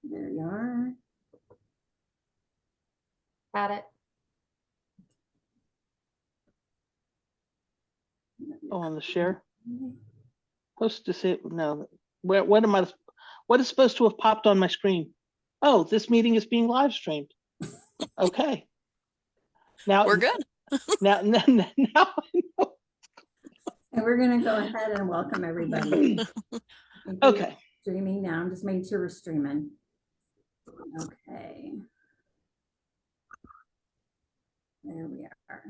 There you are. Got it. Oh, on the share. Post to say no. What am I? What is supposed to have popped on my screen? Oh, this meeting is being live streamed. Okay. Now We're good. Now I know. And we're going to go ahead and welcome everybody. Okay. Streaming now. I'm just making sure we're streaming. Okay. There we are.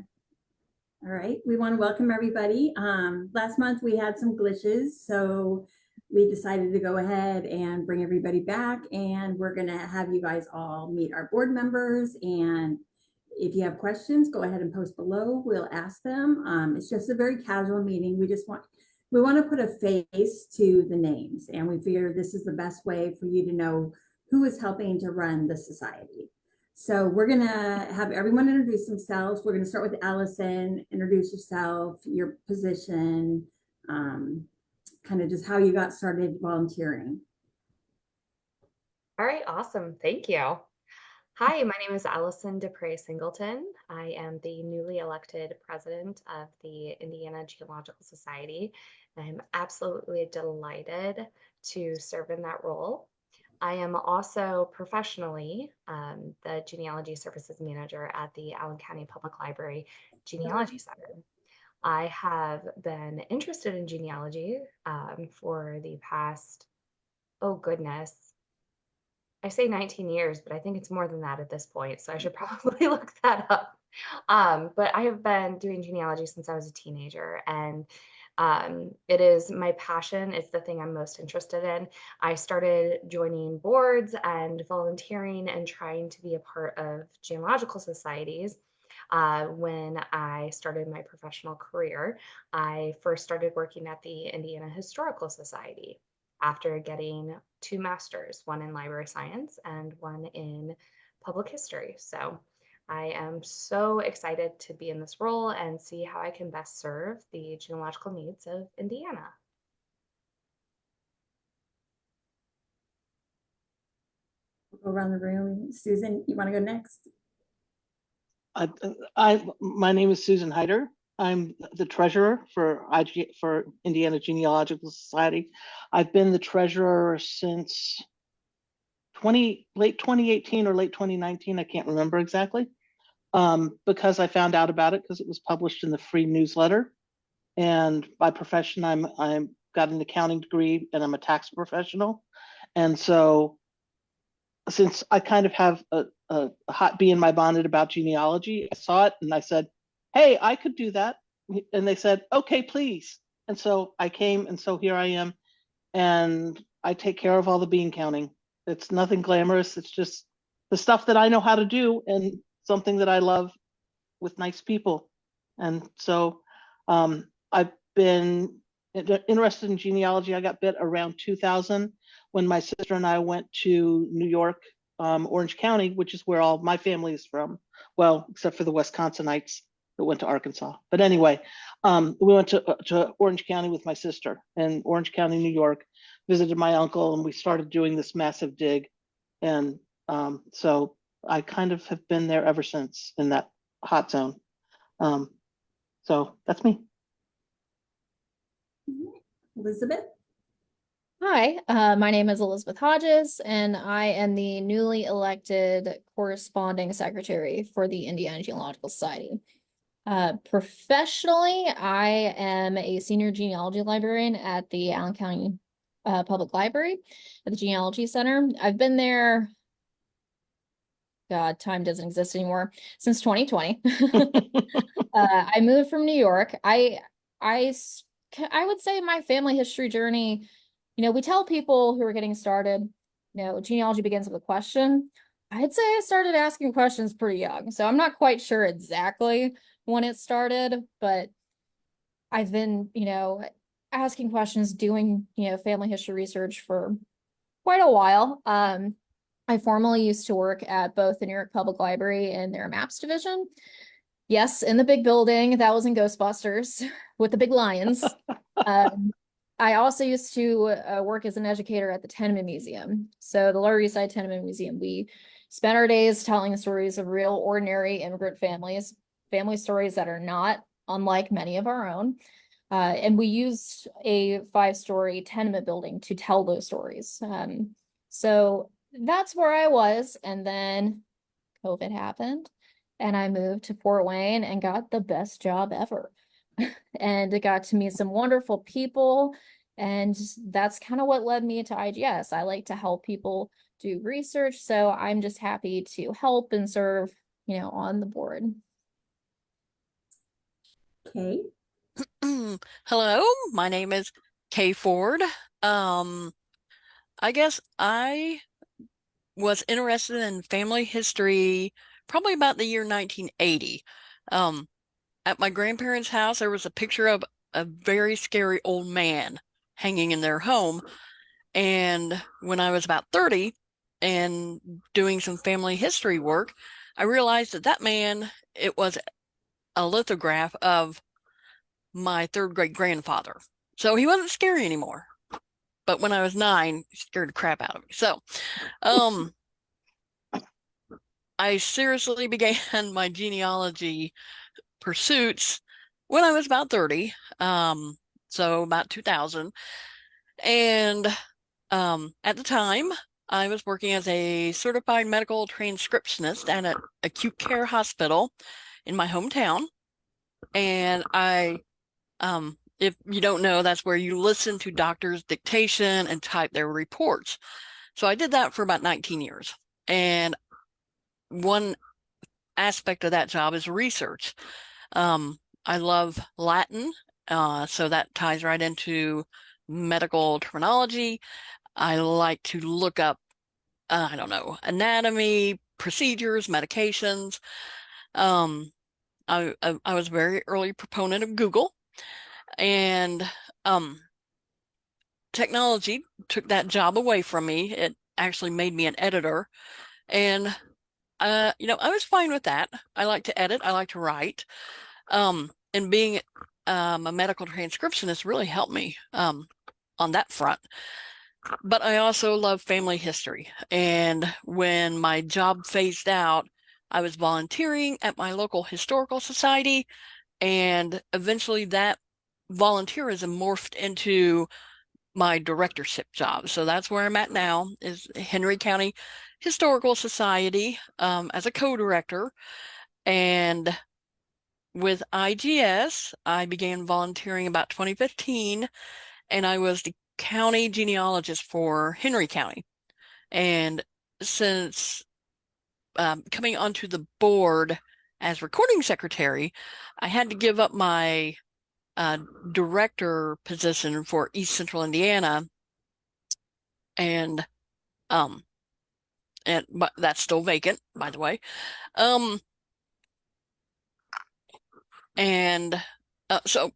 All right. We want to welcome everybody. Last month we had some glitches, so we decided to go ahead and bring everybody back, and we're going to have you guys all meet our board members. And if you have questions, go ahead and post below. We'll ask them. It's just a very casual meeting. We want to put a face to the names, and we figure this is the best way for you to know who is helping to run the society. So we're going to have everyone introduce themselves. We're going to start with Allison. Introduce yourself, your position, kind of just how you got started volunteering. All right, awesome. Thank you. Hi, my name is Allison DePrey Singleton. I am the newly elected president of the Indiana Geological Society. I'm absolutely delighted to serve in that role. I am also professionally the Genealogy Services Manager at the Allen County Public Library Genealogy Center. I have been interested in genealogy for the past, oh goodness, I say 19 years, but I think it's more than that at this point, so I should probably look that up. But I have been doing genealogy since I was a teenager, and it is my passion. It's the thing I'm most interested in. I started joining boards and volunteering and trying to be a part of genealogical societies when I started my professional career. I first started working at the Indiana Historical Society after getting 2 masters, one in library science and one in public history. So I am so excited to be in this role and see how I can best serve the genealogical needs of Indiana. We'll go around the room. Susan, you want to go next? My name is Susan Heider. I'm the treasurer for Indiana Genealogical Society. I've been the treasurer since late 2018 or late 2019. I can't remember exactly, because I found out about it because it was published in the free newsletter. And by profession, I'm got an accounting degree and I'm a tax professional. And so since I kind of have a hot bee in my bonnet about genealogy, I saw it and I said, hey, I could do that. And they said, okay, please. And so I came, and so here I am. And I take care of all the bean counting. It's nothing glamorous. It's just the stuff that I know how to do and something that I love with nice people. And so I've been interested in genealogy. I got bit around 2000 when my sister and I went to New York, Orange County, which is where all my family is from. Well, except for the Wisconsinites that went to Arkansas. But anyway, we went to Orange County with my sister, in Orange County, New York, visited my uncle, and we started doing this massive dig. And so I kind of have been there ever since in that hot zone. So that's me. Elizabeth? Hi, my name is Elizabeth Hodges, and I am the newly elected corresponding secretary for the Indiana Geological Society. Professionally, I am a senior genealogy librarian at the Allen County Public Library at the Genealogy Center. I've been there, God, time doesn't exist anymore, since 2020. I moved from New York. I would say my family history journey, we tell people who are getting started, genealogy begins with a question. I'd say I started asking questions pretty young, so I'm not quite sure exactly when it started, but I've been, asking questions, doing, family history research for quite a while. I formerly used to work at both the New York Public Library and their maps division. Yes, in the big building that was in Ghostbusters with the big lions. I also used to work as an educator at the Tenement Museum. So the Lower East Side Tenement Museum, we spent our days telling stories of real ordinary immigrant families, family stories that are not unlike many of our own. And we used a 5-story tenement building to tell those stories. So that's where I was. And then COVID happened and I moved to Fort Wayne and got the best job ever. And it got to meet some wonderful people. And that's kind of what led me to IGS. I like to help people do research. So I'm just happy to help and serve, on the board. Okay. Hello, my name is Kaye Ford. I guess I was interested in family history probably about the year 1980. At my grandparents' house, there was a picture of a very scary old man hanging in their home. And when I was about 30 and doing some family history work, I realized that man, it was a lithograph of my 3rd great grandfather. So he wasn't scary anymore. But when I was 9, he scared the crap out of me. So I seriously began my genealogy pursuits when I was about 30. So about 2000. And at the time, I was working as a certified medical transcriptionist at an acute care hospital in my hometown. And if you don't know, that's where you listen to doctors' dictation and type their reports. So I did that for about 19 years. And one aspect of that job is research. I love Latin, so that ties right into medical terminology. I like to look up, I don't know, anatomy, procedures, medications. I was a very early proponent of Google. And technology took that job away from me. It actually made me an editor. And, I was fine with that. I like to edit. I like to write. And being a medical transcriptionist really helped me on that front. But I also love family history. And when my job phased out, I was volunteering at my local historical society. And eventually that volunteerism morphed into my directorship job. So that's where I'm at now, is Henry County Historical Society as a co-director. And with IGS, I began volunteering about 2015, and I was the county genealogist for Henry County. And since coming onto the board as recording secretary, I had to give up my director position for East Central Indiana, and but that's still vacant, by the way. So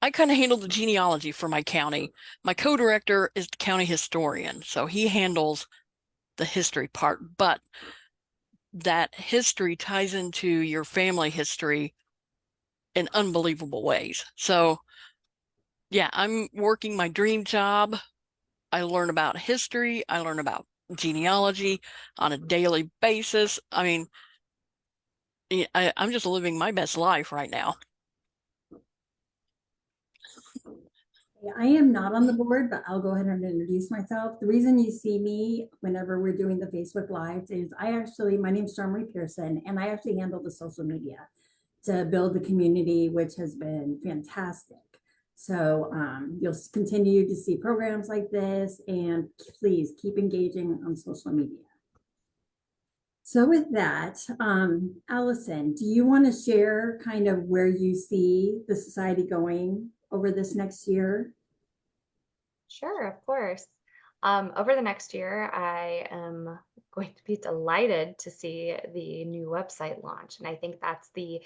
I kind of handle the genealogy for my county. My co-director is the county historian, so he handles the history part, but that history ties into your family history in unbelievable ways. So yeah, I'm working my dream job. I learn about history. I learn about genealogy on a daily basis. I mean, I'm just living my best life right now. I am not on the board, but I'll go ahead and introduce myself. The reason you see me whenever we're doing the Facebook Lives is my name's Sharmarie Pearson, and I actually handle the social media to build the community, which has been fantastic. So you'll continue to see programs like this, and please keep engaging on social media. So with that, Allison, do you want to share kind of where you see the society going over this next year? Sure, of course. Over the next year, I am going to be delighted to see the new website launch. And I think that's the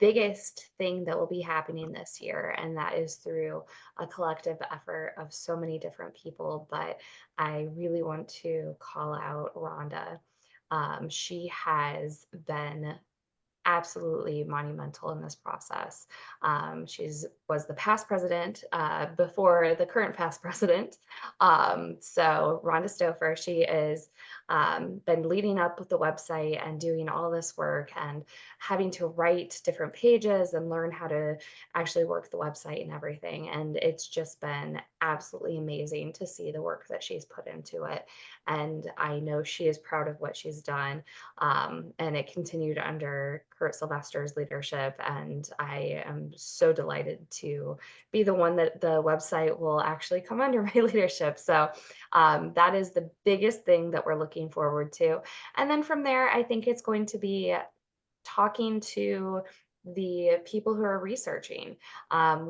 biggest thing that will be happening this year. And that is through a collective effort of so many different people. But I really want to call out Rhonda. She has been absolutely monumental in this process. She was the past president before the current past president. So Rhonda Stouffer, she is been leading up with the website and doing all this work and having to write different pages and learn how to actually work the website and everything. And it's just been absolutely amazing to see the work that she's put into it. And I know she is proud of what she's done. And it continued under Kurt Sylvester's leadership. And I am so delighted to be the one that the website will actually come under my leadership. So that is the biggest thing that we're looking forward to. And then from there, I think it's going to be talking to the people who are researching.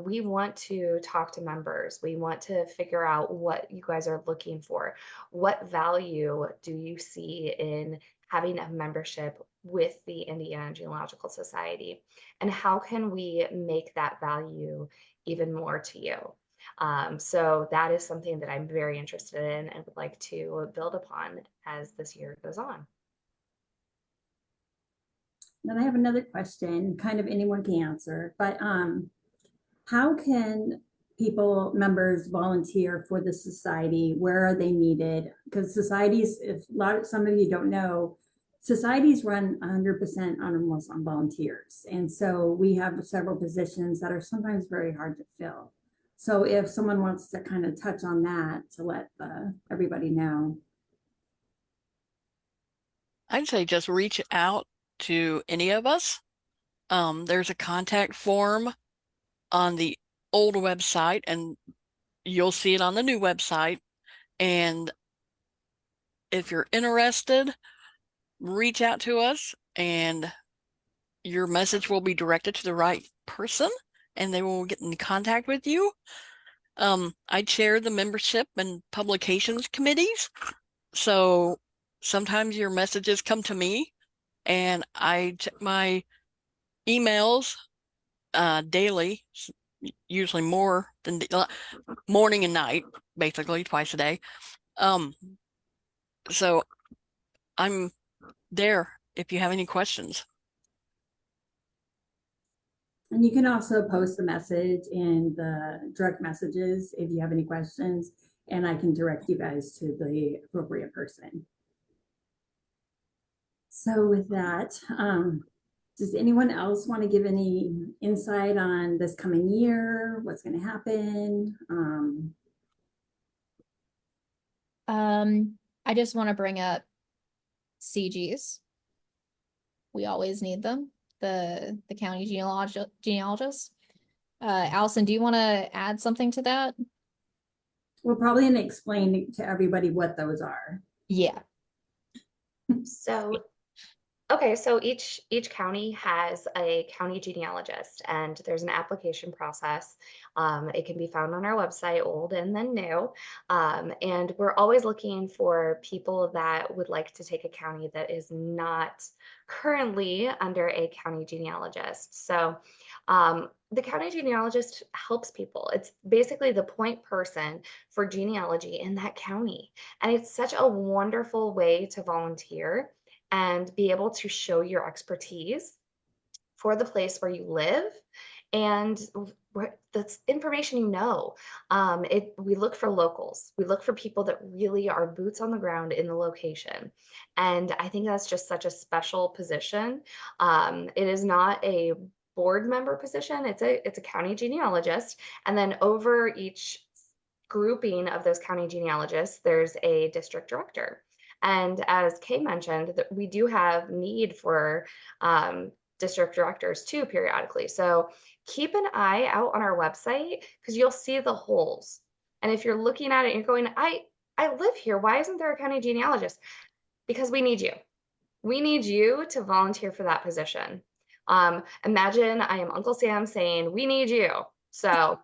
We want to talk to members. We want to figure out what you guys are looking for. What value do you see in having a membership with the Indiana Genealogical Society? And how can we make that value even more to you? So that is something that I'm very interested in and would like to build upon as this year goes on. Then I have another question, kind of anyone can answer, but how can members volunteer for the society? Where are they needed? Because societies, some of you don't know, societies run 100% almost on volunteers. And so we have several positions that are sometimes very hard to fill. So if someone wants to kind of touch on that to let everybody know. I'd say just reach out to any of us. There's a contact form on the old website, and you'll see it on the new website. And if you're interested, reach out to us, and your message will be directed to the right person, and they will get in contact with you. I chair the membership and publications committees, so sometimes your messages come to me, and I check my emails daily, usually more than morning and night, basically twice a day. So I'm there if you have any questions. And you can also post a message in the direct messages if you have any questions, and I can direct you guys to the appropriate person. So with that, does anyone else want to give any insight on this coming year? What's going to happen? I just want to bring up CGs. We always need them. The county genealogists. Allison, do you want to add something to that? We're probably going to explain to everybody what those are. Yeah. So okay, so each county has a county genealogist, and there's an application process. It can be found on our website, old and then new. And we're always looking for people that would like to take a county that is not currently under a county genealogist. So the county genealogist helps people. It's basically the point person for genealogy in that county. And it's such a wonderful way to volunteer and be able to show your expertise for the place where you live and that's information you know. We look for locals. We look for people that really are boots on the ground in the location. And I think that's just such a special position. It is not a board member position. It's a county genealogist. And then over each grouping of those county genealogists, there's a district director. And as Kaye mentioned, that we do have need for district directors too periodically. So keep an eye out on our website because you'll see the holes. And if you're looking at it and you're going, I live here, why isn't there a county genealogist? Because we need you. We need you to volunteer for that position. Imagine I am Uncle Sam saying, we need you. So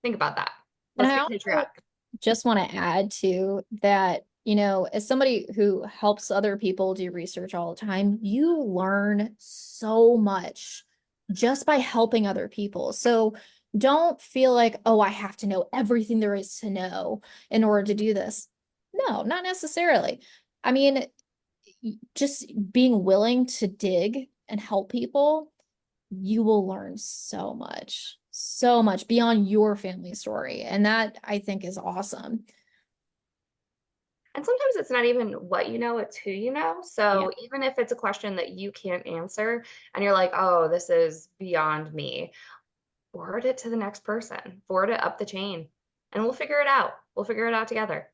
think about that. And I also just want to add to that, you know, as somebody who helps other people do research all the time, you learn so much just by helping other people. So don't feel like, oh, I have to know everything there is to know in order to do this. No, not necessarily. I mean, just being willing to dig and help people, you will learn so much beyond your family story. And that, I think, is awesome. And sometimes it's not even what you know, it's who you know. So even if it's a question that you can't answer and you're like, oh, this is beyond me, forward it to the next person, forward it up the chain, and we'll figure it out. We'll figure it out together.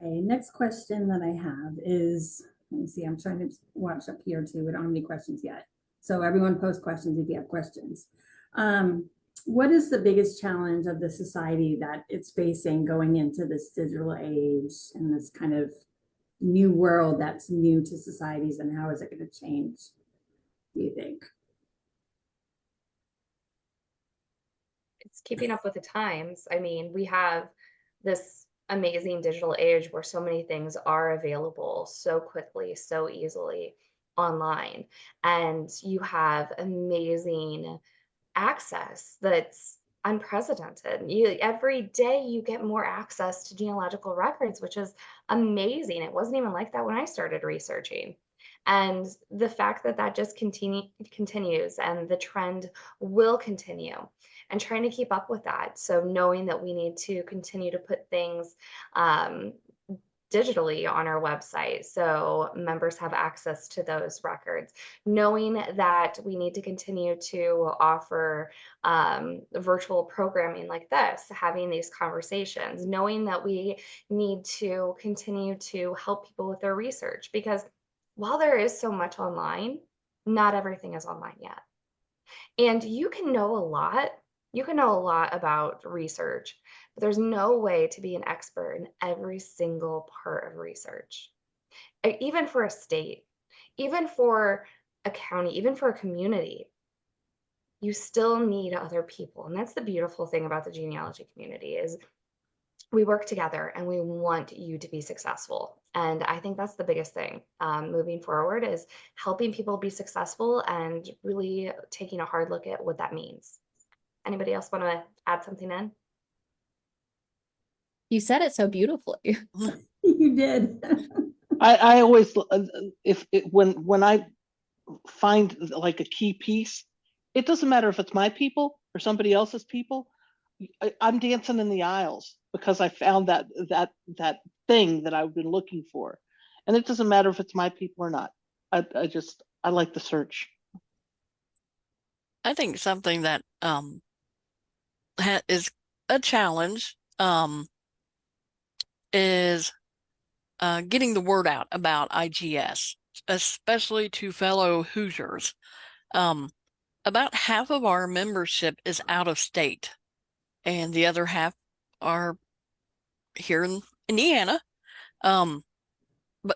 Okay, next question that I have is, let me see, I'm trying to watch up here too. We don't have any questions yet. So everyone post questions if you have questions. What is the biggest challenge of the society that it's facing going into this digital age and this kind of new world that's new to societies, and how is it going to change, do you think? It's keeping up with the times. I mean, we have this amazing digital age where so many things are available so quickly, so easily online. And you have amazing access that's unprecedented. Every day you get more access to genealogical records, which is amazing. It wasn't even like that when I started researching. And the fact that that just continues and the trend will continue, and trying to keep up with that. So knowing that we need to continue to put things digitally on our website so members have access to those records, knowing that we need to continue to offer virtual programming like this, having these conversations, knowing that we need to continue to help people with their research, because while there is so much online, not everything is online yet. And you can know a lot. You can know a lot about research, but there's no way to be an expert in every single part of research. Even for a state, even for a county, even for a community, you still need other people. And that's the beautiful thing about the genealogy community is we work together and we want you to be successful. And I think that's the biggest thing moving forward, is helping people be successful and really taking a hard look at what that means. Anybody else want to add something in? You said it so beautifully. You did. I always, when I find like a key piece, it doesn't matter if it's my people or somebody else's people. I'm dancing in the aisles because I found that thing that I've been looking for, and it doesn't matter if it's my people or not. I like the search. I think something that is a challenge is getting the word out about IGS, especially to fellow Hoosiers. About half of our membership is out of state, and the other half are here in Indiana. But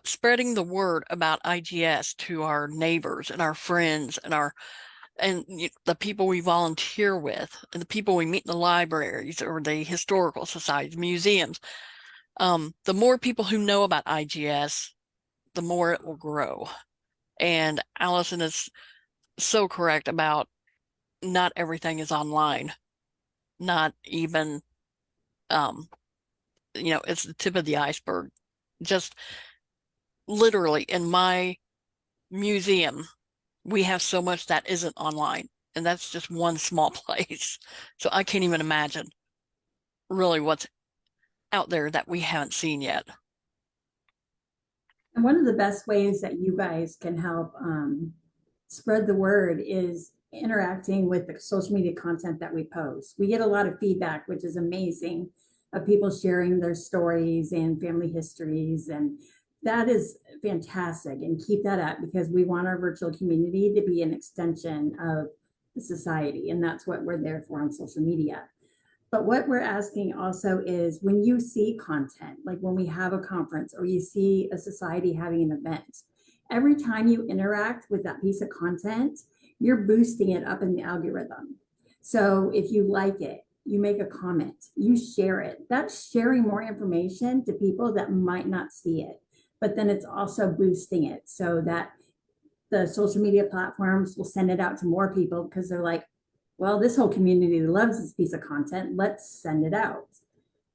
spreading the word about IGS to our neighbors and our friends and the people we volunteer with and the people we meet in the libraries or the historical societies, museums, the more people who know about IGS, the more it will grow. And Allison is so correct about not everything is online. Not even, it's the tip of the iceberg. Just literally in my museum, we have so much that isn't online, and that's just one small place. So I can't even imagine really what's out there that we haven't seen yet. And one of the best ways that you guys can help spread the word is interacting with the social media content that we post. We get a lot of feedback, which is amazing, of people sharing their stories and family histories, and that is fantastic. And keep that up, because we want our virtual community to be an extension of the society, and that's what we're there for on social media. But what we're asking also is, when you see content, like when we have a conference or you see a society having an event, every time you interact with that piece of content, you're boosting it up in the algorithm. So if you like it, you make a comment, you share it. That's sharing more information to people that might not see it, but then it's also boosting it so that the social media platforms will send it out to more people, because they're like, well, this whole community loves this piece of content, let's send it out.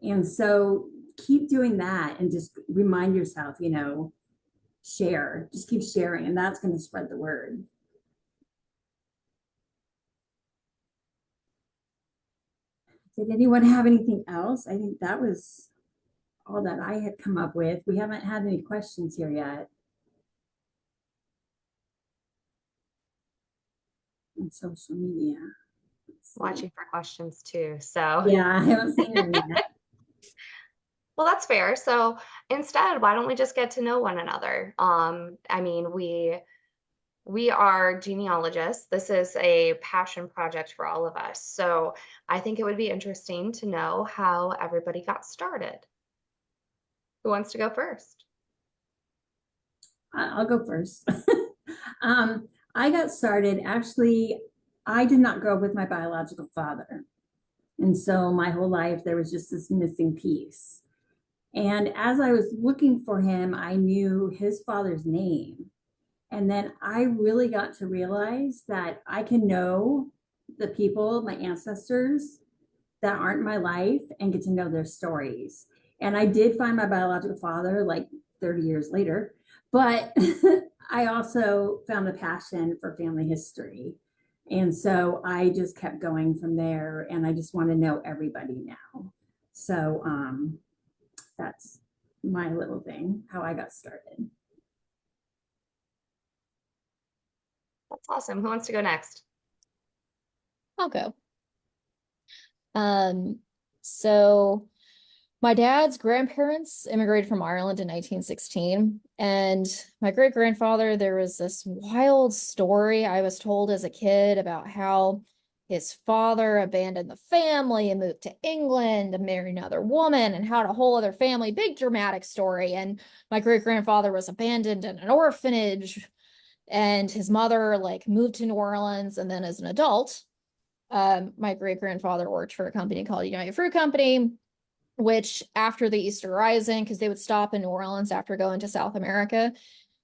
And so keep doing that and just remind yourself, share, just keep sharing, and that's going to spread the word. Did anyone have anything else? I think that was all that I had come up with. We haven't had any questions here yet. On social media. Watching for questions too. So yeah, I haven't seen them yet. well, that's fair. So instead, why don't we just get to know one another? I mean, we are genealogists. This is a passion project for all of us. So I think it would be interesting to know how everybody got started. Who wants to go first? I'll go first. I got started, actually, I did not grow up with my biological father. And so my whole life, there was just this missing piece. And as I was looking for him, I knew his father's name. And then I really got to realize that I can know the people, my ancestors, that aren't in my life and get to know their stories. And I did find my biological father like 30 years later, but I also found a passion for family history. And so I just kept going from there, and I just want to know everybody now. So that's my little thing, how I got started. That's awesome. Who wants to go next? I'll go. So my dad's grandparents immigrated from Ireland in 1916, and my great-grandfather, there was this wild story I was told as a kid about how his father abandoned the family and moved to England and married another woman and had a whole other family, big dramatic story. And my great-grandfather was abandoned in an orphanage, and his mother like moved to New Orleans. And then as an adult, my great-grandfather worked for a company called United Fruit Company, which after the Easter Rising, because they would stop in New Orleans after going to South America,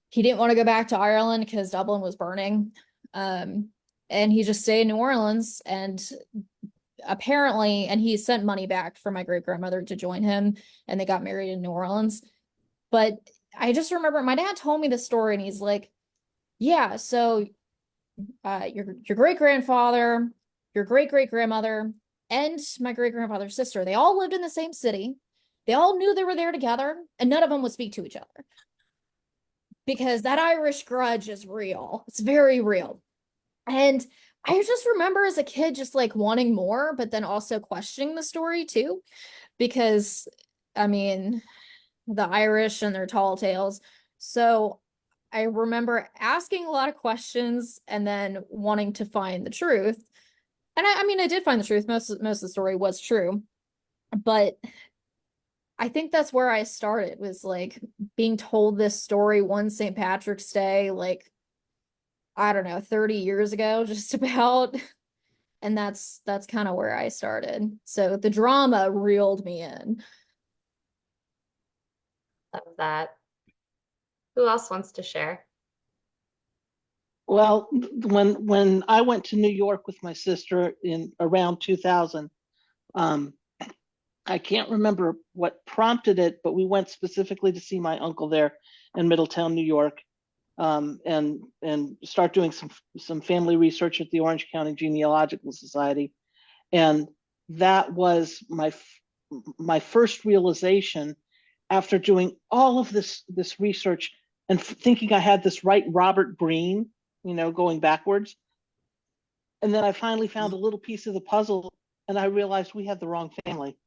he didn't want to go back to Ireland because Dublin was burning. And he just stayed in New Orleans, and apparently, and he sent money back for my great-grandmother to join him, and they got married in New Orleans. But I just remember my dad told me this story, and he's like, yeah, so your great-grandfather, your great-great-grandmother, and my great-grandfather's sister, they all lived in the same city. They all knew they were there together, and none of them would speak to each other. Because that Irish grudge is real. It's very real. And I just remember as a kid just like wanting more, but then also questioning the story too. Because, I mean, the Irish and their tall tales. So I remember asking a lot of questions and then wanting to find the truth. And I mean, I did find the truth. Most of the story was true. But I think that's where I started, was like being told this story one St. Patrick's Day, like, I don't know, 30 years ago, just about. And that's kind of where I started. So the drama reeled me in. Love that. Who else wants to share? Well, when I went to New York with my sister in around 2000, I can't remember what prompted it, but we went specifically to see my uncle there in Middletown, New York, and start doing some family research at the Orange County Genealogical Society. And that was my first realization after doing all of this research and thinking I had this right Robert Greene, going backwards. And then I finally found a little piece of the puzzle, and I realized we had the wrong family.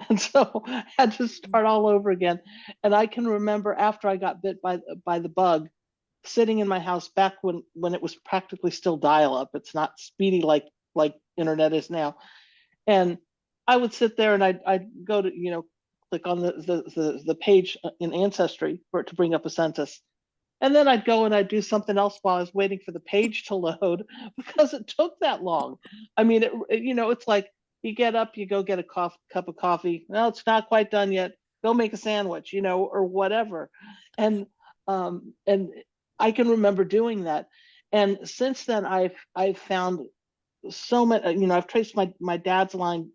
And so I had to start all over again. And I can remember after I got bit by the bug, sitting in my house back when it was practically still dial-up. It's not speedy like internet is now. And I would sit there and I'd go to, click on the page in Ancestry for it to bring up a census. And then I'd go and I'd do something else while I was waiting for the page to load because it took that long. I mean, it's like you get up, you go get a cup of coffee. No, it's not quite done yet. Go make a sandwich, or whatever. And I can remember doing that. And since then, I've found so many. I've traced my dad's line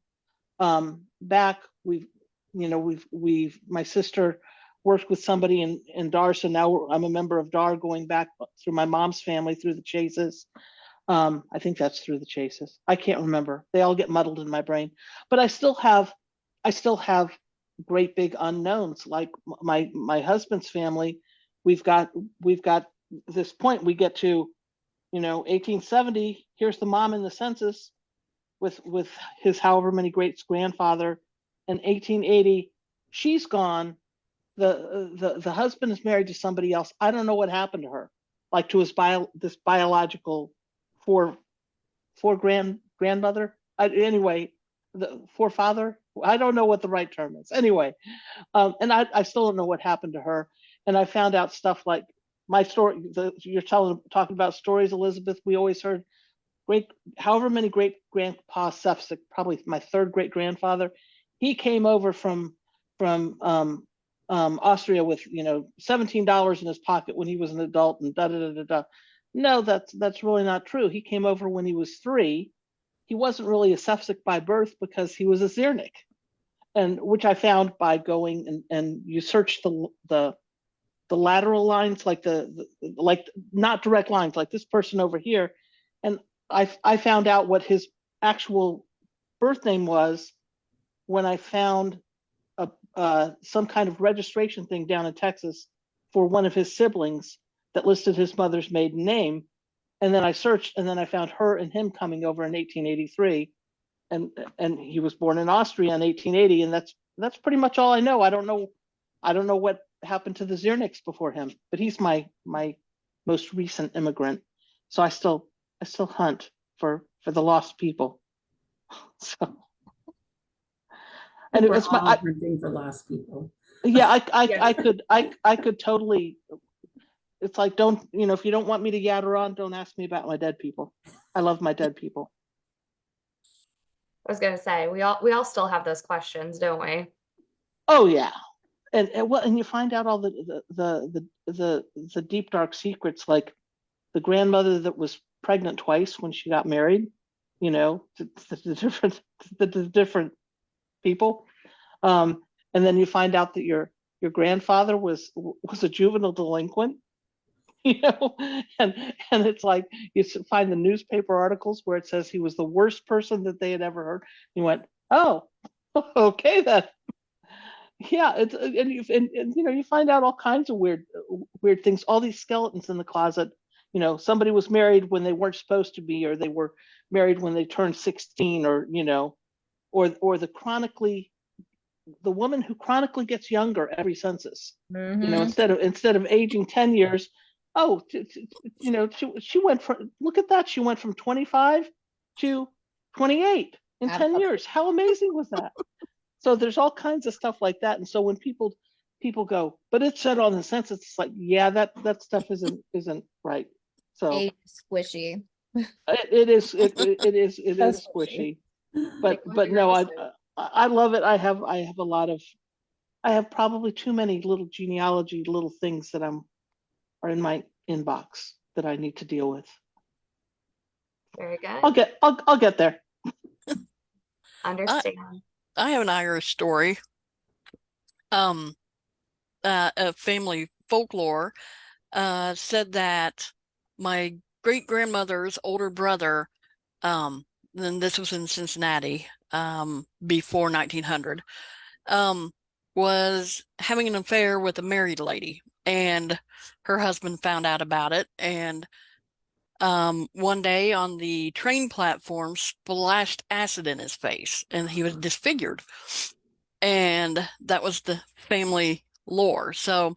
back. My sister worked with somebody in DAR, so now I'm a member of DAR going back through my mom's family through the Chases. I think that's through the Chases. I can't remember. They all get muddled in my brain. But I still have great big unknowns. Like my husband's family, we've got this point. We get to, 1870. Here's the mom in the census with his however many great grandfather. In 1880, she's gone. The husband is married to somebody else. I don't know what happened to her, like to his this biological grandmother. Anyway, the forefather. I don't know what the right term is. Anyway, and I still don't know what happened to her. And I found out stuff like my story. You're talking about stories, Elizabeth. We always heard however many great grandpa Sefcik, probably my third great grandfather. He came over from Austria with $17 in his pocket when he was an adult and da da da da da. No, that's really not true. He came over when he was 3. He wasn't really a Sefcik by birth because he was a Ziernik, and which I found by going and you search the lateral lines, like like not direct lines, like this person over here, and I found out what his actual birth name was when I found some kind of registration thing down in Texas for one of his siblings that listed his mother's maiden name. And then I searched, and then I found her and him coming over in 1883, and he was born in Austria in 1880, and that's pretty much all I know. I don't know what happened to the Zierniks before him, but he's my most recent immigrant. So I still hunt for the lost people. So. And it's my hunting for lost people. Yeah, I could totally. It's like, don't, if you don't want me to yatter on, don't ask me about my dead people. I love my dead people. I was gonna say, we all still have those questions, don't we? Oh yeah, and you find out all the deep dark secrets, like the grandmother that was pregnant twice when she got married. The different people, and then you find out that your grandfather was a juvenile delinquent. And it's like you find the newspaper articles where it says he was the worst person that they had ever heard. You went, oh, okay then. Yeah, it's and you find out all kinds of weird things. All these skeletons in the closet. Somebody was married when they weren't supposed to be, or they were married when they turned 16, or or the woman who chronically gets younger every census. Mm-hmm. Instead of aging 10 years. Oh, she went from, look at that. She went from 25 to 28 in 10 years. How amazing was that? So there's all kinds of stuff like that. And so when people go, but it said on the census, it's like, yeah, that stuff isn't right. So Age squishy. it is squishy. But no, I love it. I have probably too many little genealogy little things that are in my inbox that I need to deal with. Very good. I'll get there. Understand. I have an Irish story. A family folklore said that my great grandmother's older brother, then this was in Cincinnati, before 1900, was having an affair with a married lady, and her husband found out about it, and one day on the train platform splashed acid in his face, and he was disfigured. And that was the family lore. So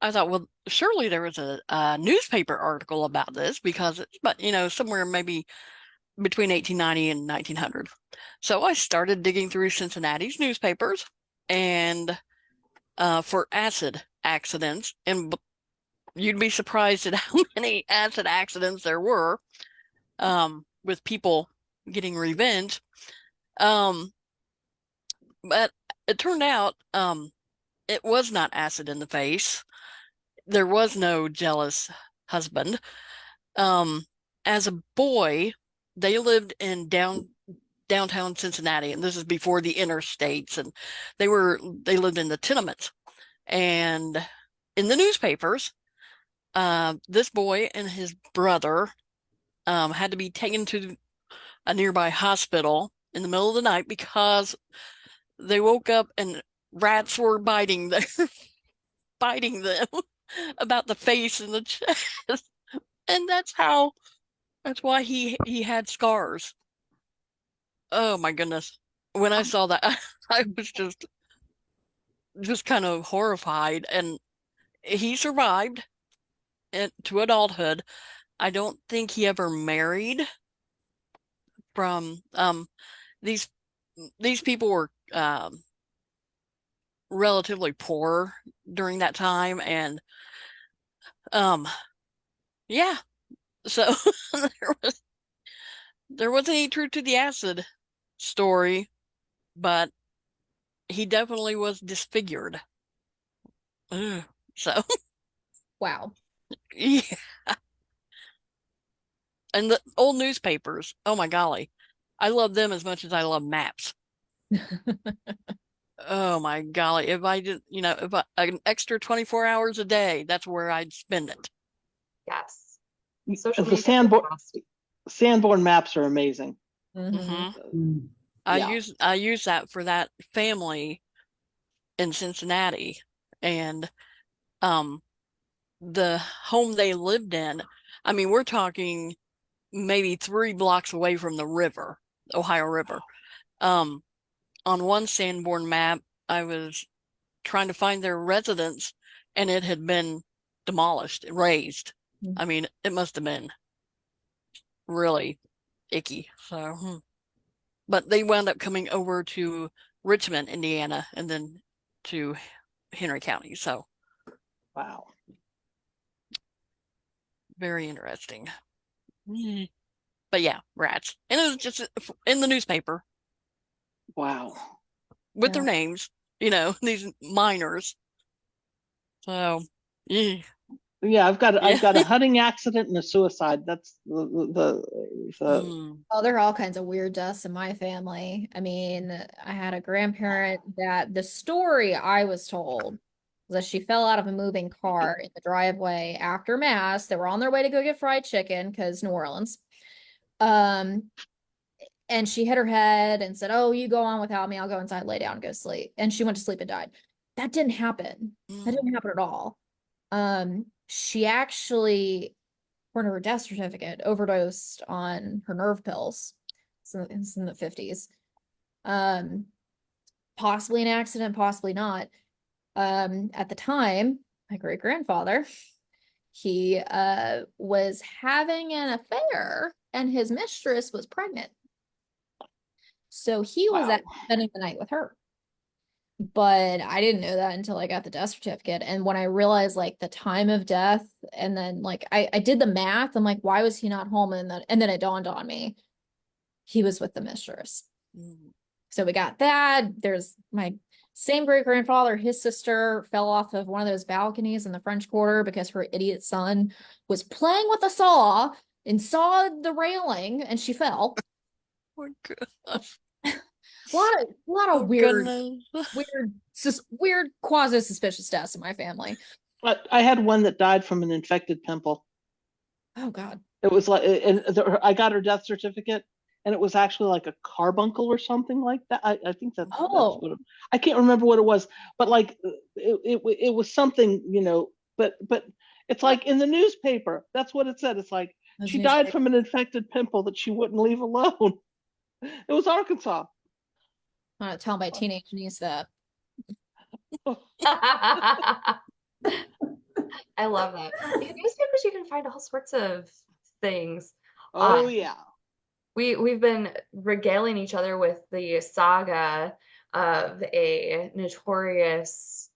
I thought, well, surely there was a newspaper article about this, because but somewhere maybe between 1890 and 1900. So I started digging through Cincinnati's newspapers and for acid accidents, and you'd be surprised at how many acid accidents there were, with people getting revenge. But it turned out it was not acid in the face. There was no jealous husband. As a boy, they lived in downtown Cincinnati, and this is before the interstates, and they lived in the tenements. And in the newspapers, this boy and his brother had to be taken to a nearby hospital in the middle of the night because they woke up and rats were biting them, biting them about the face and the chest. And that's why he had scars. Oh my goodness. When I saw that, I was just kind of horrified. And he survived to adulthood. I don't think he ever married. From these people were relatively poor during that time, and yeah, so there wasn't any truth to the acid story, but he definitely was disfigured. Ugh. So Wow. yeah. And the old newspapers, oh my golly, I love them as much as I love maps. Oh my golly, if I did, if an extra 24 hours a day, that's where I'd spend it. Yes. Social The media. Sanborn maps are amazing. Mm-hmm. I Yeah. use that for that family in Cincinnati, and the home they lived in, I mean, we're talking maybe 3 blocks away from the river, Ohio River. On one Sanborn map, I was trying to find their residence, and it had been demolished, razed. I mean, it must have been really icky. So, but they wound up coming over to Richmond, Indiana, and then to Henry County. So, Wow. very interesting. But yeah, rats. And it was just in the newspaper. Wow. With their names, these miners. So, yeah. Yeah, I've got a hunting accident and a suicide. That's the Oh, there are all kinds of weird deaths in my family. I mean, I had a grandparent that the story I was told was that she fell out of a moving car in the driveway after mass. They were on their way to go get fried chicken because New Orleans. And she hit her head and said, "Oh, you go on without me. I'll go inside, lay down, and go sleep." And she went to sleep and died. That didn't happen. That didn't happen at all. She actually, according to her death certificate, overdosed on her nerve pills. So it's in the 50s. Possibly an accident, possibly not. At the time, my great-grandfather, he was having an affair and his mistress was pregnant. So he was spending the night with her. But I didn't know that until I got the death certificate. And when I realized like the time of death, and then like I did the math, I'm like, why was he not home? And then it dawned on me, he was with the mistress. So we got that. There's my same great-grandfather, his sister fell off of one of those balconies in the French Quarter because her idiot son was playing with a saw and sawed the railing and she fell. Oh my goodness. A lot of weird quasi-suspicious deaths in my family. I had one that died from an infected pimple. Oh God. It was like, I got her death certificate, and it was actually like a carbuncle or something like that. I think that's what I can't remember what it was, but like it was something, but it's like in the newspaper, that's what it said. It's like she died from an infected pimple that she wouldn't leave alone. It was Arkansas. I'm gonna tell my teenage niece that. I love that. In newspapers, you can find all sorts of things. Oh yeah. We've been regaling each other with the saga of a notorious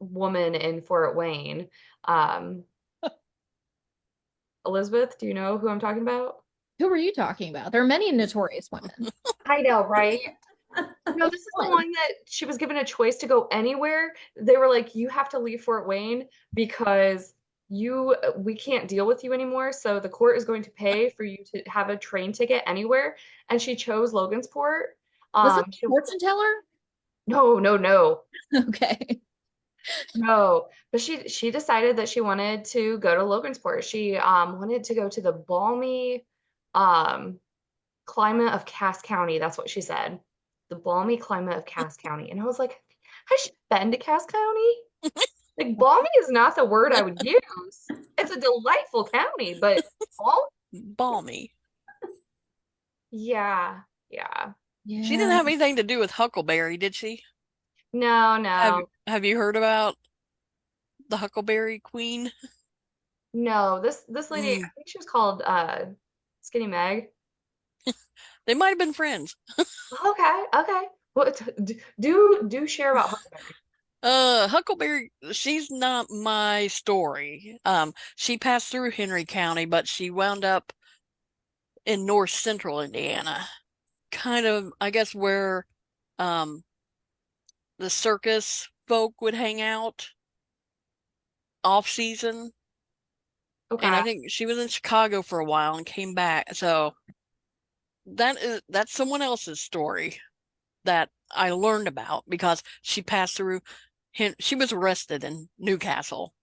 woman in Fort Wayne. Elizabeth, do you know who I'm talking about? Who are you talking about? There are many notorious women. I know, right? No, this is the one that she was given a choice to go anywhere. They were like, you have to leave Fort Wayne because we can't deal with you anymore. So the court is going to pay for you to have a train ticket anywhere. And she chose Logansport. Was it fortune teller? No. Okay. No, but she decided that she wanted to go to Logansport. She wanted to go to the balmy um climate of Cass County. That's what she said. The balmy climate of Cass County. And I was like, has she been to Cass County? Like balmy is not the word I would use. It's a delightful county, but balmy? Balmy. Yeah, yeah. She didn't Yeah. have anything to do with Huckleberry, did she? No, Have no. Have you heard about the Huckleberry Queen? No. This lady, I Mm, think she was called Skinny Meg. they might have been friends. Okay, okay. What do share about Huckleberry. Huckleberry, she's not my story. She passed through Henry County, but she wound up in north central Indiana, kind of, I guess, where um the circus folk would hang out off season. And Okay. I think she was in Chicago for a while and came back. So that's someone else's story that I learned about because she passed through. She was arrested in Newcastle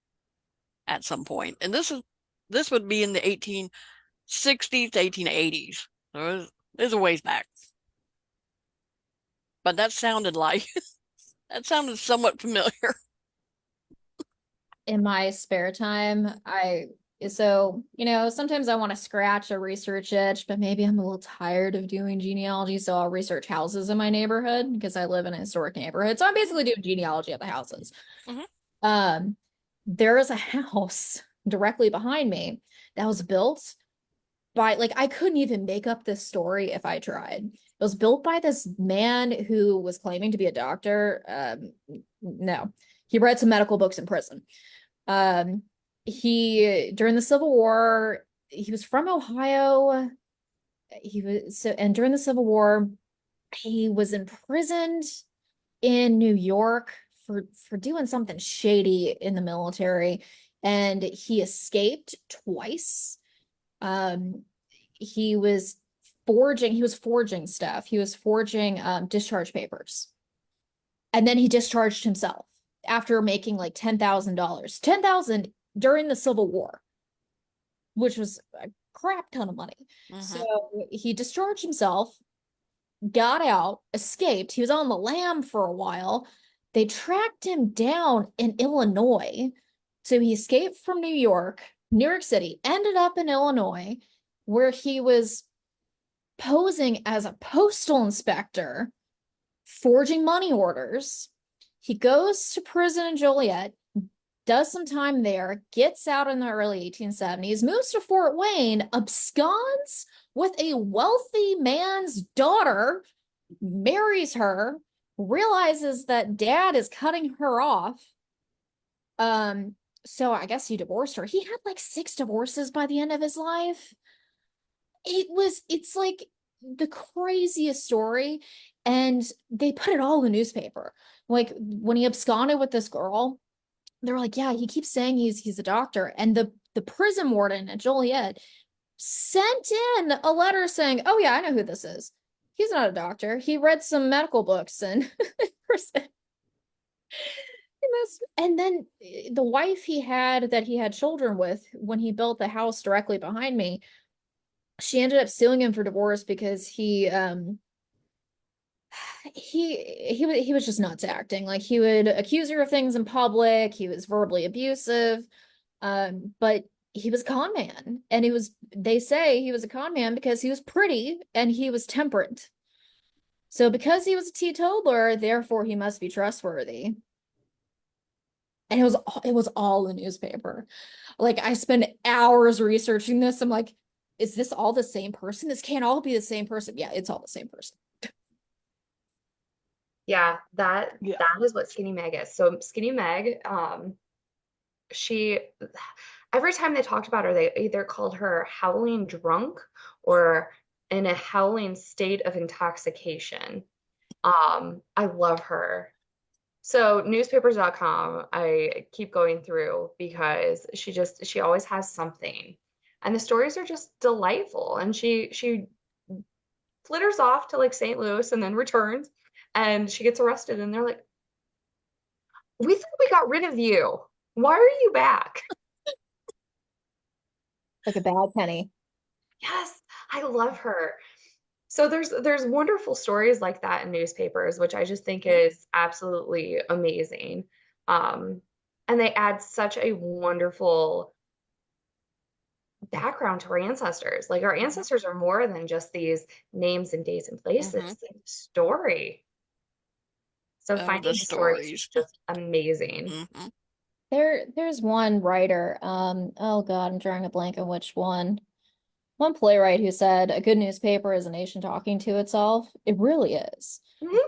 at some point, and this would be in the 1860s to 1880s. So it was a ways back, but that sounded like that sounded somewhat familiar. In my spare time, sometimes I want to scratch a research itch, but maybe I'm a little tired of doing genealogy, so I'll research houses in my neighborhood because I live in a historic neighborhood. So I'm basically doing genealogy of the houses. Mhm. There is a house directly behind me that was built by, like, I couldn't even make up this story if I tried. It was built by this man who was claiming to be a doctor. No, he read some medical books in prison. He during the Civil War, he was from Ohio. And during the Civil War, he was imprisoned in New York for doing something shady in the military, and he escaped twice. Um, he was forging stuff. He was forging discharge papers. And then he discharged himself after making like $10,000. 10,000 during the Civil War, which was a crap ton of money. Mhm. So he discharged himself, got out, escaped. He was on the lam for a while. They tracked him down in Illinois. So he escaped from New York City, ended up in Illinois, where he was posing as a postal inspector, forging money orders. He goes to prison in Joliet, does some time there, gets out in the early 1870s, moves to Fort Wayne, absconds with a wealthy man's daughter, marries her, realizes that dad is cutting her off. So I guess he divorced her. He had like 6 divorces by the end of his life. It's like the craziest story. And they put it all in the newspaper. Like when he absconded with this girl, they're like, yeah, he keeps saying he's a doctor. And the prison warden at Joliet sent in a letter saying, oh yeah, I know who this is. He's not a doctor. He read some medical books and and then the wife he had children with when he built the house directly behind me, she ended up suing him for divorce because he was just nuts acting. Like he would accuse her of things in public. He was verbally abusive. But he was a con man, and they say he was a con man because he was pretty and he was temperate. So because he was a teetotaler, therefore he must be trustworthy. And it was all in the newspaper. Like I spend hours researching this. I'm like, is this all the same person? This can't all be the same person. Yeah, it's all the same person. Yeah, that Yeah. that is what Skinny Meg is. So Skinny Meg, she every time they talked about her, they either called her howling drunk or in a howling state of intoxication. I love her. So newspapers.com, I keep going through because she always has something. And the stories are just delightful. And she flitters off to like St. Louis and then returns and she gets arrested and they're like, we thought we got rid of you. Why are you back? Like a bad penny. Yes, I love her. So there's wonderful stories like that in newspapers, which I just think is absolutely amazing. Um, and they add such a wonderful background to our ancestors. Like our ancestors are more than just these names and days and places, like the story. So Oh, finding the the stories is stories. just amazing. Mhm. There's one writer, oh God, I'm drawing a blank on which one. One playwright who said a good newspaper is a nation talking to itself. It really is. Mhm.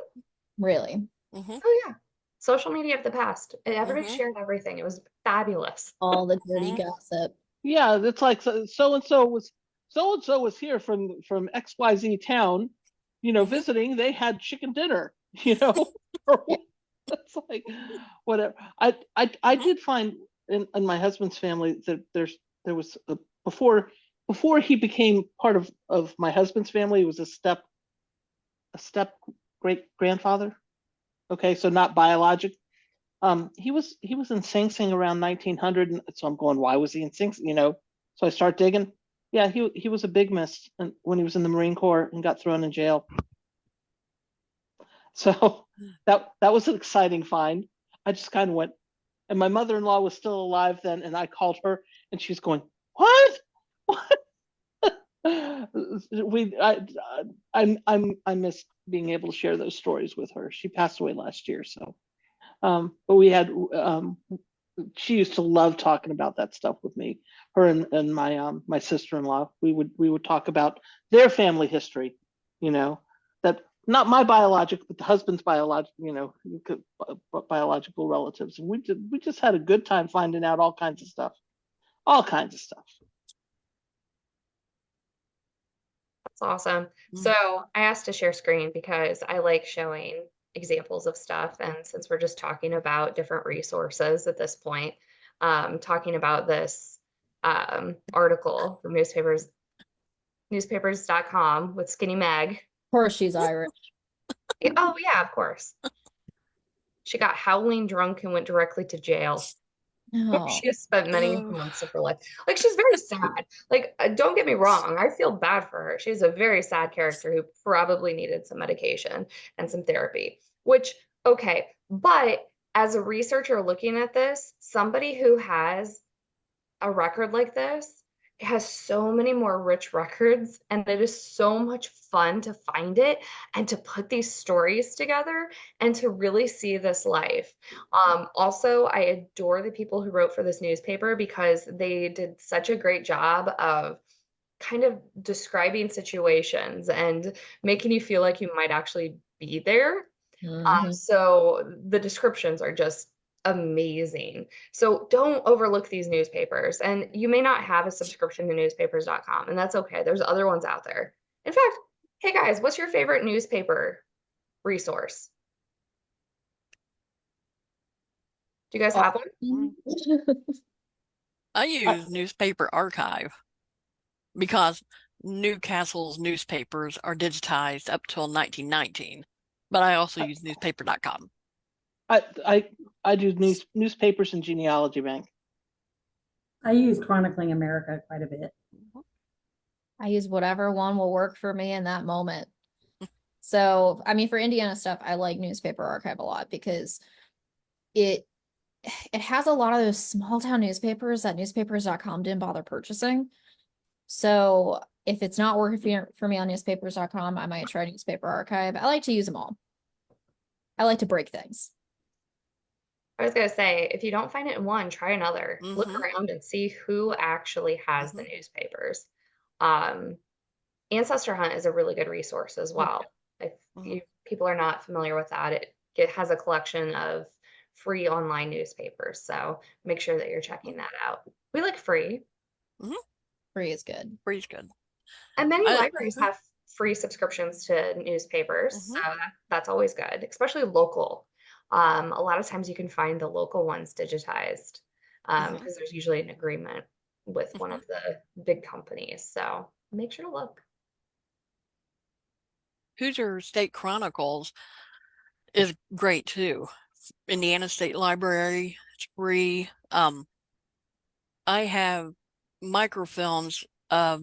Really. Mhm. Oh yeah. Social media of the past. And everybody Mhm. shared everything. It was fabulous. All the dirty Mhm. gossip. Yeah, it's like so and so was here from XYZ town, visiting. They had chicken dinner, It's like whatever. I Mhm. did find in my husband's family that there was before he became part of my husband's family, he was a step great grandfather. Okay, so not biologic. He was in Sing Sing around 1900, and so I'm going, why was he in Sing Sing? So I start digging. Yeah, he was a big miss when he was in the Marine Corps and got thrown in jail. So that was an exciting find. I just kind of went, and my mother-in-law was still alive then, and I called her, and she's going, "What? What?" we I miss being able to share those stories with her. She passed away last year, so but we had she used to love talking about that stuff with me. Her and my sister-in-law. We would talk about their family history, that not my biological, but the husband's biological relatives. And we just had a good time finding out all kinds of stuff. All kinds of stuff. That's awesome. Mm. So I asked to share screen because I like showing examples of stuff. And since we're just talking about different resources at this point, talking about this article from newspapers.com with Skinny Meg. Of course she's Irish. Oh yeah, of course. She got howling drunk and went directly to jail. No. She has spent many months of her life. Like, she's very sad. Like, don't get me wrong. I feel bad for her. She's a very sad character who probably needed some medication and some therapy, which, okay. But as a researcher looking at this, somebody who has a record like this has so many more rich records, and it is so much fun to find it and to put these stories together and to really see this life. Also, I adore the people who wrote for this newspaper because they did such a great job of kind of describing situations and making you feel like you might actually be there. Mhm. So the descriptions are just amazing. So don't overlook these newspapers. And you may not have a subscription to newspapers.com, and that's okay. There's other ones out there. In fact, hey guys, what's your favorite newspaper resource? Do you guys have one? I use Newspaper Archive because Newcastle's newspapers are digitized up till 1919, but I also use newspaper.com. I do newspapers and genealogy bank. I use Chronicling America quite a bit. I use whatever one will work for me in that moment. So, I mean, for Indiana stuff, I like Newspaper Archive a lot because it has a lot of those small town newspapers that newspapers.com didn't bother purchasing. So if it's not working for me on newspapers.com, I might try Newspaper Archive. I like to use them all. I like to break things. I was gonna say, if you don't find it in one, try another. Look Mhm. around and see who actually has the newspapers. Um, Ancestor Hunt is a really good resource as well. If people are not familiar with that, it has a collection of free online newspapers. So make sure that you're checking that out. We like free. Free is good. Free's good. And many libraries have free subscriptions to newspapers. So that's always good, especially local. A lot of times you can find the local ones digitized because there's usually an agreement with one of the big companies. So make sure to look. Hoosier State Chronicles is great too Indiana State Library. It's free. I have microfilms of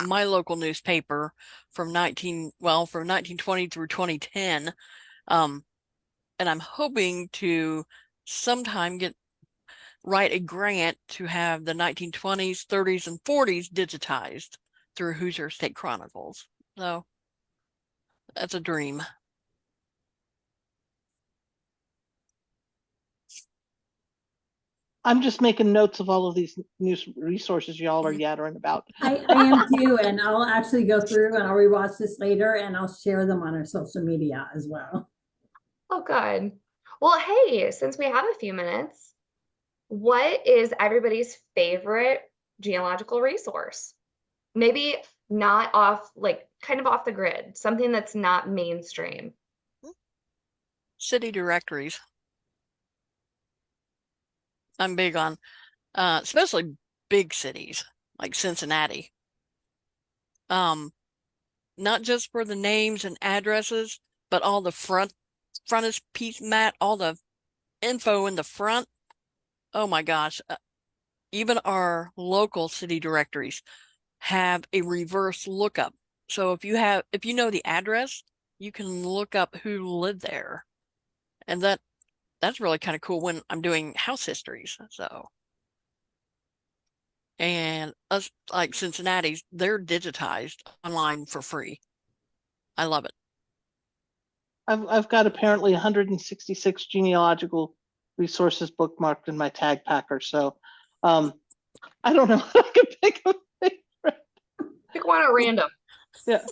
my local newspaper from 1920 through 2010. And I'm hoping to sometime write a grant to have the 1920s, 30s, and 40s digitized through Hoosier State Chronicles. So that's a dream. I'm just making notes of all of these news resources y'all are yattering about. I am too, and I'll actually go through and I'll rewatch this later and I'll share them on our social media as well. Oh, good. Well, hey, since we have a few minutes, what is everybody's favorite genealogical resource? Maybe not off, like kind of off the grid, something that's not mainstream. City directories. I'm big on, especially big cities like Cincinnati. Not just for the names and addresses, but all the frontispiece mat, all the info in the front. Oh my gosh. Even our local city directories have a reverse lookup. So if you know the address, you can look up who lived there. And that's really kind of cool when I'm doing house histories. So, and us like Cincinnati's, they're digitized online for free. I love it. I've got apparently 166 genealogical resources bookmarked in my tag packer. So I don't know. I can pick a favorite. Pick one at random. Yeah.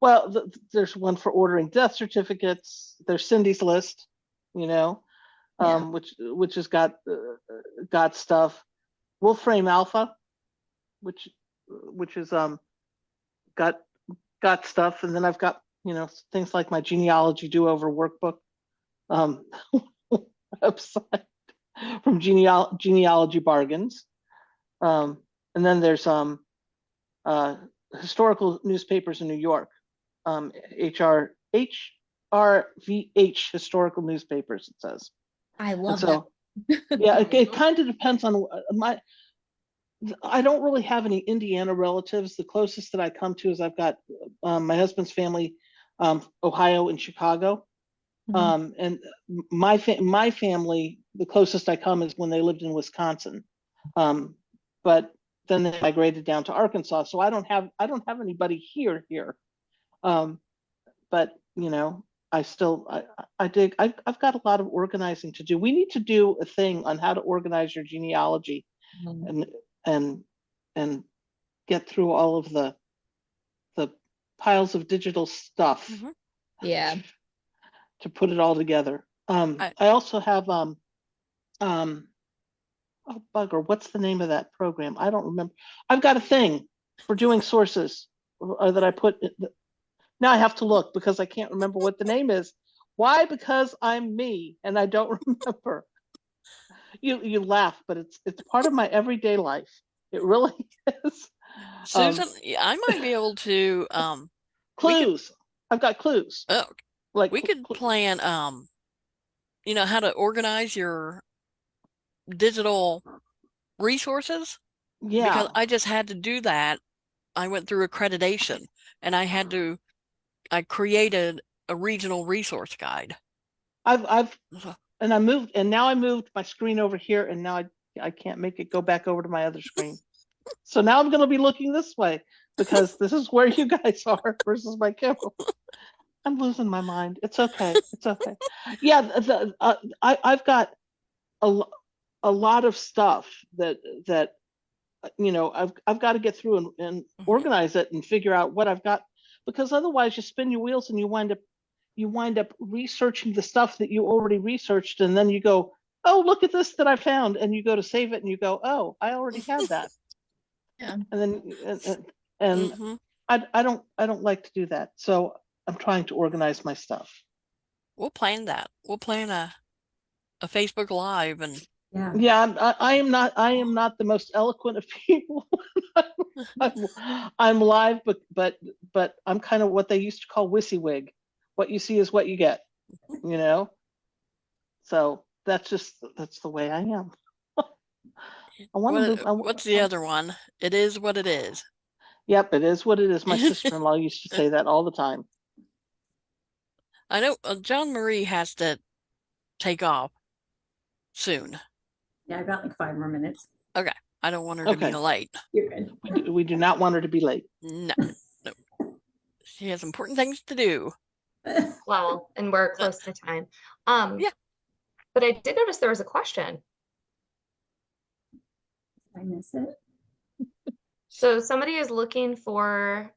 Well, there's one for ordering death certificates. There's Cindy's list, you know, which has got stuff. Wolframe Alpha, which is got stuff, and then I've got, you know, things like my genealogy do-over workbook website from genealogy bargains, and then there's historical newspapers in New York, HRVH historical newspapers, it says. I love that. Yeah, it kind of depends on I don't really have any Indiana relatives. The closest that I come to is I've got my husband's family, Ohio and Chicago. And my family, the closest I come is when they lived in Wisconsin. But then they migrated down to Arkansas. So I don't have anybody here. But you know, I've got a lot of organizing to do. We need to do a thing on how to organize your genealogy and get through all of the piles of digital stuff. Yeah. To put it all together. I also have oh bugger, what's the name of that program? I don't remember. I've got a thing for doing sources that I put. Now I have to look because I can't remember what the name is. Why? Because I'm me and I don't remember. You laugh, but it's part of my everyday life. It really is. Susan, I might be able to clues. I've got clues. Oh, like we could plan you know, how to organize your digital resources. Yeah. Because I just had to do that. I went through accreditation and I created a regional resource guide. I moved my screen over here, and now I can't make it go back over to my other screen. So now I'm going to be looking this way because this is where you guys are versus my camera. I'm losing my mind. It's okay. It's okay. Yeah, I've got a lot of stuff that you know I've got to get through and organize it and figure out what I've got, because otherwise you spin your wheels and you wind up researching the stuff that you already researched, and then you go, oh, look at this that I found, and you go to save it and you go, oh, I already had that. Yeah. And then I don't like to do that, so I'm trying to organize my stuff. We'll plan that. We'll plan a Facebook Live and I am not the most eloquent of people. I'm live, but I'm kind of what they used to call WYSIWYG. What you see is what you get, you know. So that's the way I am. I want to move. What's the other one? It is what it is. Yep, it is what it is. My sister-in-law used to say that all the time. I know John Marie has to take off soon. Yeah, I've got like 5 more minutes. Okay. I don't want her to be Okay. late. You're good. We do not want her to be late. No, no. She has important things to do. Well, and we're close to time. Yeah. But I did notice there was a question. I miss it. So somebody is looking for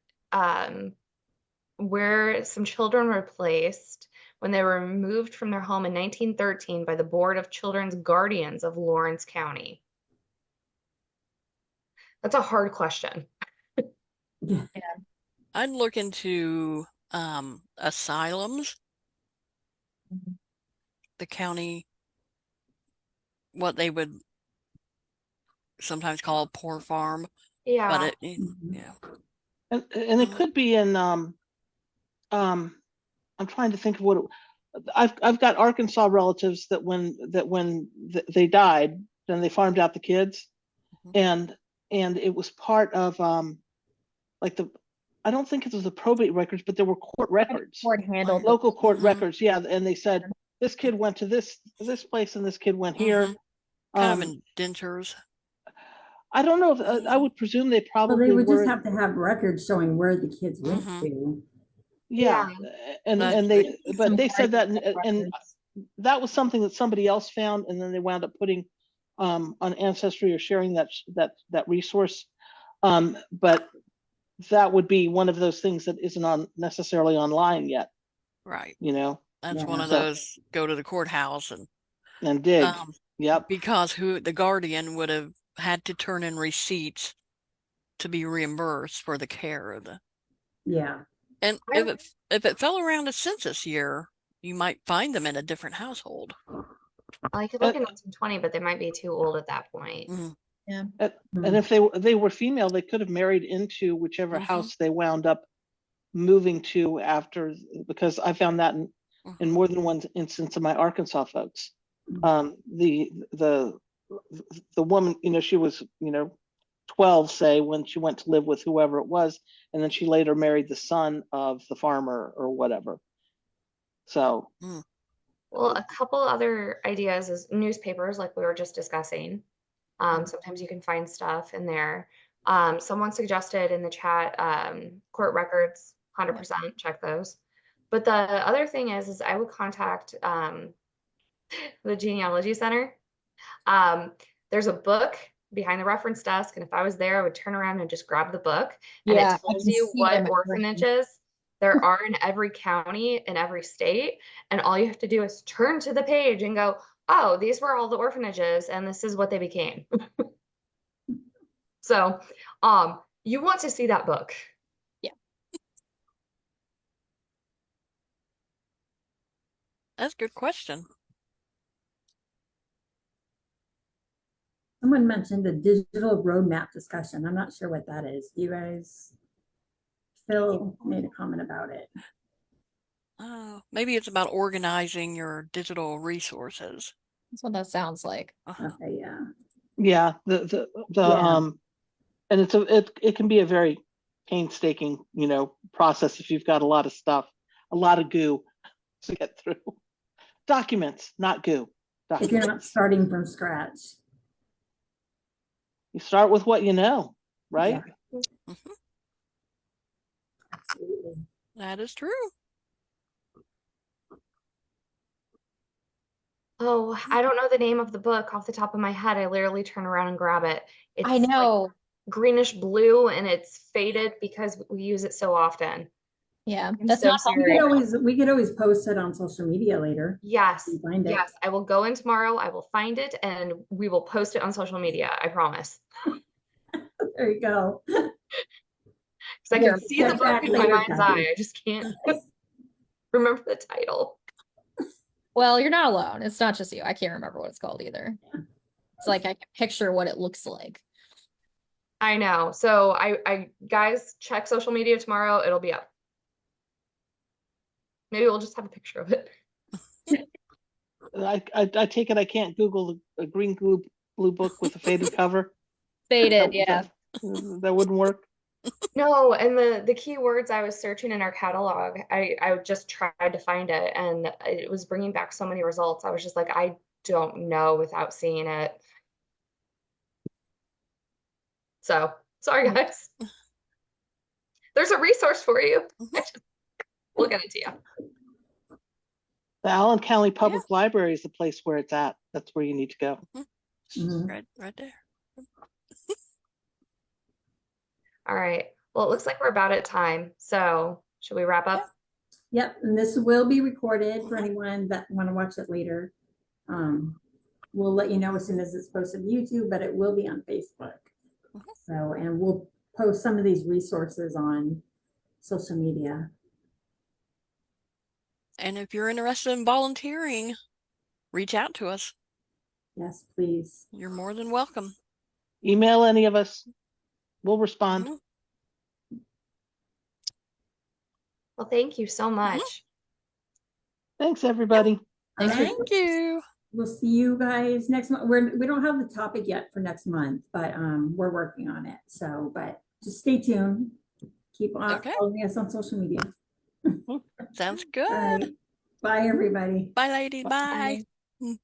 where some children were placed when they were removed from their home in 1913 by the Board of Children's Guardians of Lawrence County. That's a hard question. Yeah. I'd look into asylums. The county, what they would sometimes call a poor farm, Yeah. but Mhm. yeah. And it could be in I'm trying to think of what I've got Arkansas relatives that when they died, then they farmed out the kids, and it was part of like I don't think it was the probate records, but there were court records, Court handled it. local court records. Yeah, and they said this kid went to this place and this kid went here. Kind of indentures. I don't know if I would presume they Well, probably they would were. just have to have records showing where the kids went to. Yeah, and they said that, and records. that was something that somebody else found, and then they wound up putting on Ancestry or sharing that resource. But that would be one of those things that isn't necessarily online yet. Right. You know. That's one of So- those go to the courthouse And dig. Yep. because the guardian would have had to turn in receipts to be reimbursed for the care of the. Yeah. And if it fell around a census year, you might find them in a different household. I could look in 1920, but they might be too old at that point. Mhm. And if they were female, they could have married into whichever house they wound up moving to after, because I found that in more than one instance of my Arkansas folks. The woman, she was 12, say, when she went to live with whoever it was, and then she later married the son of the farmer or whatever. So Well, a couple other ideas is newspapers, like we were just discussing. Sometimes you can find stuff in there. Someone suggested in the chat, court records, 100% check those. But the other thing is I would contact the genealogy center. There's a book behind the reference desk, and if I was there, I would turn around and just grab the book, and Yeah, it I tells can you see what them in green. orphanages there are in every county in every state, and all you have to do is turn to the page and go, oh, these were all the orphanages and this is what they became. So you want to see that book. That's a good question. Someone mentioned the digital roadmap discussion. I'm not sure what that is. You guys, Phil made a comment about it. Maybe it's about organizing your digital resources. That's what that sounds like. Okay, yeah. yeah, and it can be a very painstaking, process if you've got a lot of stuff, a lot of goo to get through. Documents, not goo. If you're not starting from scratch. You start with what you know, right? Yeah. Absolutely. That is true. Oh, I don't know the name of the book off the top of my head. I literally turn around and grab it. It's I know. like greenish blue and it's faded because we use it so often. Yeah, I'm that's so not something. sorry. We could always post it on social media later. Yes, You find it. yes, I will go in tomorrow. I will find it and we will post it on social media. I promise. There you go. Because I Here, can see the check book back in my later, mind's Kathy. eye. I just can't remember the title. Well, you're not alone. It's not just you. I can't remember what it's called either. It's like I can picture what it looks like. I know. So I guys, check social media tomorrow. It'll be up. Maybe we'll just have a picture of it. I take it I can't Google a green blue book with a faded cover. Faded, That- yeah. That wouldn't work. No, and the key words I was searching in our catalog, I just tried to find it, and it was bringing back so many results. I was just like, I don't know without seeing it. So sorry, guys. There's a resource for you. We'll get it to you. The Allen County Public Library is the place where it's at. That's where you need to go. Mhm. Right there. All right. Well, it looks like we're about at time. So should we wrap up? Yep, and this will be recorded for anyone that want to watch it later. We'll let you know as soon as it's posted to YouTube, but it will be on Facebook. So, and we'll post some of these resources on social media. And if you're interested in volunteering, reach out to us. Yes, please. You're more than welcome. Email any of us. We'll respond. Mhm. Well, thank you so much. Thanks, everybody. Thanks for- Thank you. We'll see you guys next month. We don't have the topic yet for next month, but we're working on it. So, but just stay tuned. Keep on Okay. following us on social media. Sounds All good. right. Bye, everybody. Bye, lady. Bye. Bye.